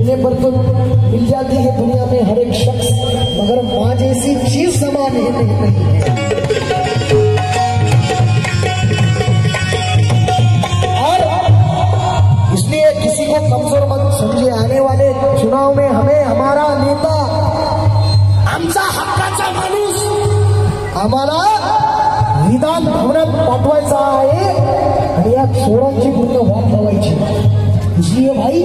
मिलने पर तो मिल जाती है दुनिया में हर एक शख्स, मगर माँ जैसी चीज समान ही नहीं है। और इसलिए किसी को कमजोर मत समझे। आने वाले चुनाव में हमें हमारा नेता, आमचा हक्काचा माणूस आम्हाला विधान भवनात पाठवायचा आहे आणि या चोरांची पूर्ण वाट लावायची। इसलिए भाई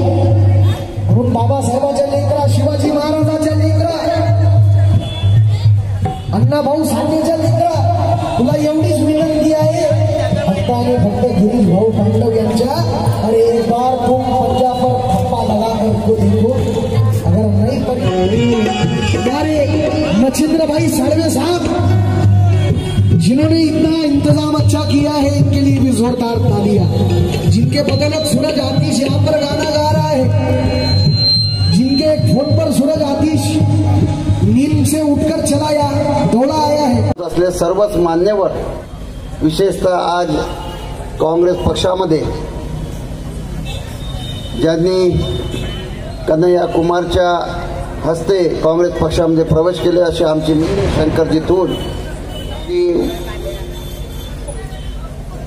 म्हणून बाबासाहेबांच्या लेकरा, शिवाजी महाराजांच्या लेकरा, अण्णाभाऊ साठेच्या लेकरा, तुला एवढीच विनंती आहे फक्त आणि फक्त गिरीश भाऊ पांडव यांच्या, अरे एक बार तुम पंजा पर थप्पा लगा कर देखो, अगर नहीं हमारे मच्छिंद्र भाई साळवे साहब जिन्होंने इतना इंतजाम अच्छा किया है, इनके लिए भी जोरदार तालियां। जिनके बदौलत सूरज आतिश यहाँ पर गाना गा रहा है, जिनके फोन पर सूरज आतिश नींद से उठकर चला दौड़ा आया है। असले सर्वच मान्यवर, विशेषतः आज काँग्रेस पक्षामध्ये ज्यांनी कन्हैया कुमारच्या हस्ते काँग्रेस पक्षामध्ये प्रवेश केले असे आमचे मित्र शंकरजी तूर,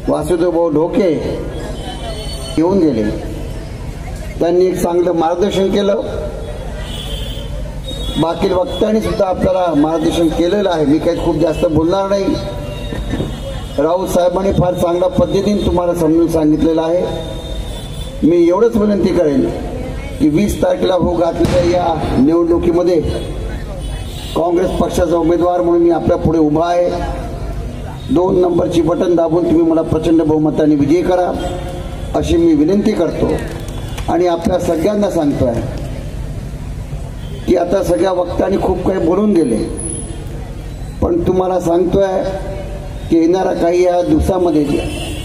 वासुदेवभाऊ ढोके येऊन गेले। त्यांनी एक चांगलं मार्गदर्शन केलं। बाकी वक्त्यांनी सुद्धा आपल्याला मार्गदर्शन केलेलं आहे। मी काही खूप जास्त बोलणार नाही। राऊत साहेबांनी फार चांगल्या पद्धतीने तुम्हाला समजून सांगितलेलं आहे। मी एवढंच विनंती करेन की 20 तारखेला हो घातलेल्या या निवडणुकीमध्ये काँग्रेस पक्षाचा उमेदवार म्हणून मी आपल्या पुढे उभा आहे। 2 नंबरची बटन दाबून तुम्ही मला प्रचंड बहुमताने विजयी करा अशी मी विनंती करतो। आणि आपल्या सगळ्यांना सांगतोय की आता सगळ्या वक्त्यांनी खूप काही बोलून गेले, पण तुम्हाला सांगतोय की येणाऱ्या काही या दिवसामध्ये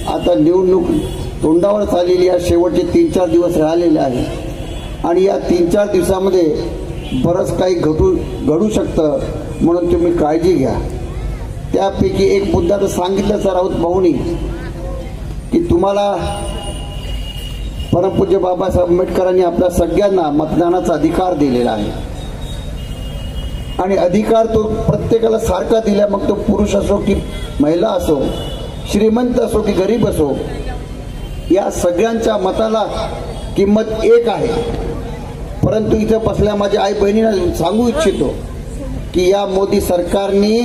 आता निवडणूक तोंडावर चाललेली या शेवटचे 3-4 दिवस राहिलेले आहे आणि या 3-4 दिवसामध्ये बरंच काही घडू शकतं, म्हणून तुम्ही काळजी घ्या। त्यापैकी एक मुद्दा तर सांगितलं राऊत भाऊनी की तुम्हाला परमपूज्य बाबासाहेब आंबेडकरांनी आपल्या सगळ्यांना मतदानाचा अधिकार दिलेला आहे आणि अधिकार तो प्रत्येकाला सारखा दिला, मग तो पुरुष असो की महिला असो, श्रीमंत असो की गरीब असो, या सगळ्यांच्या मताला किंमत एक आहे। परंतु इथं बसल्या माझ्या आई बहिणींना सांगू इच्छितो की या मोदी सरकारने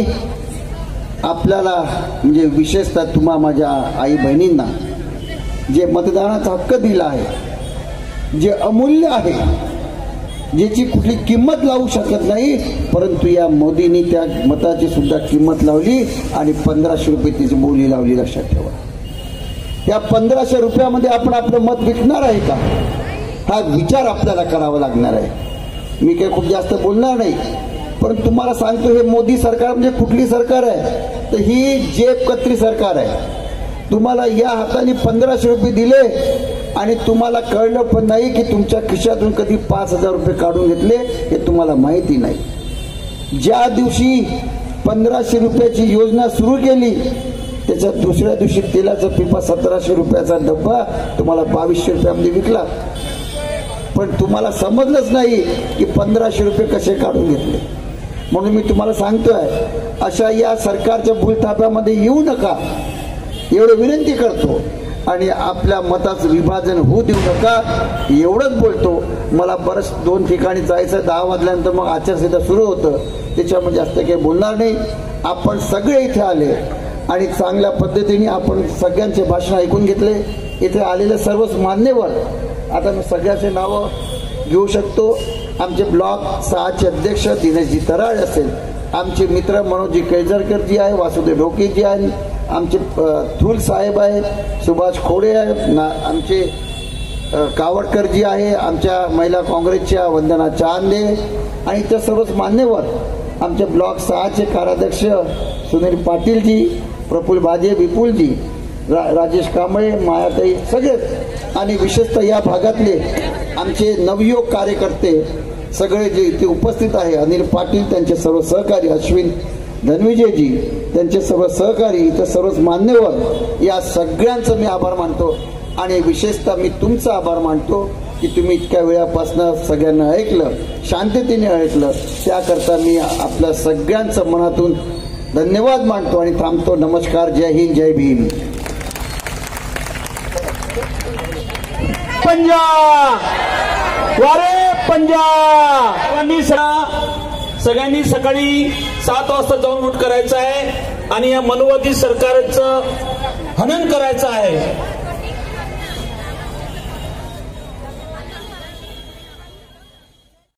आपल्याला म्हणजे विशेषतः तुम्हा माझ्या आई बहिणींना जे मतदानाचा हक्क दिला आहे, जे अमूल्य आहे, ज्याची कुठली किंमत लावू शकत नाही, परंतु या मोदींनी त्या मताची सुद्धा किंमत लावली आणि 1500 रुपये तिची बोली लावली। लक्षात ठेवा, त्या 1500 रुपयामध्ये आपण आपलं मत विकणार आहे का, हा विचार आपल्याला करावा लागणार आहे। मी काही खूप जास्त बोलणार नाही, पण तुम्हाला सांगतो हे मोदी सरकार म्हणजे कुठली सरकार आहे, तर ही जेब कत्री सरकार आहे। तुम्हाला या हाताने 1500 रुपये दिले आणि तुम्हाला कळलं पण नाही की तुमच्या खिशातून कधी 5000 रुपये काढून घेतले हे तुम्हाला माहिती नाही। ज्या दिवशी 1500 रुपयाची योजना सुरू केली त्याच्या दुसऱ्या दिवशी तेलाचा पिपा 1700 रुपयाचा डब्बा तुम्हाला 2200 रुपयामध्ये विकला, पण तुम्हाला समजलंच नाही की 1500 रुपये कसे काढून घेतले। म्हणून मी तुम्हाला सांगतोय अशा या सरकारच्या भूलथापामध्ये येऊ नका एवढं विनंती करतो आणि आपल्या मताचं विभाजन होऊ देऊ नका एवढंच बोलतो। मला बरंच 2 ठिकाणी जायचं, 10 वाजल्यानंतर मग आचारसंहिता सुरू होतं, त्याच्यामुळे जास्त काही बोलणार नाही। आपण सगळे इथे आले आणि चांगल्या पद्धतीने आपण सगळ्यांचे भाषण ऐकून घेतले। इथे आलेले सर्वच मान्यवर, आता मी सगळ्यांचे नावं घेऊ शकतो। आमचे ब्लॉक 6चे अध्यक्ष दिनेशजी तराळ असेल, आमचे मित्र मनोजी केळझरकरजी आहे, वासुदेव ढोकेजी आहे, आमचे थूल साहेब आहे, सुभाष खोडे आहे, आमचे कावडकरजी आहे, आमच्या महिला काँग्रेसच्या वंदना चांदे आणि इतर सर्वच मान्यवर, आमचे ब्लॉक 6चे कार्याध्यक्ष सुनील पाटीलजी, प्रफुल्ल बाजे, विपुलजी, राजेश कांबळे, मायाताई सगळेच, आणि विशेषतः या भागातले आमचे नवयुवक कार्यकर्ते सगळे जे इथे उपस्थित आहे, अनिल पाटील त्यांचे सर्व सहकारी, अश्विन धनविजयजी त्यांचे सर्व सहकारी, इतर सर्वच मान्यवर, या सगळ्यांचं मी आभार मानतो आणि विशेषतः मी तुमचा आभार मानतो की तुम्ही इतक्या वेळापासून सगळ्यांना ऐकलं, शांततेने ऐकलं, त्याकरता मी आपल्या सगळ्यांचं मनातून धन्यवाद मानतो आणि थांबतो. नमस्कार. जय हिंद, जय भीम. पंजाब वारे पंजाब. सगळ्यांनी सकाळी 7 वाजता जाऊन वोट करायचं आहे आणि या मनुवादी सरकारचं हनन करायचं आहे.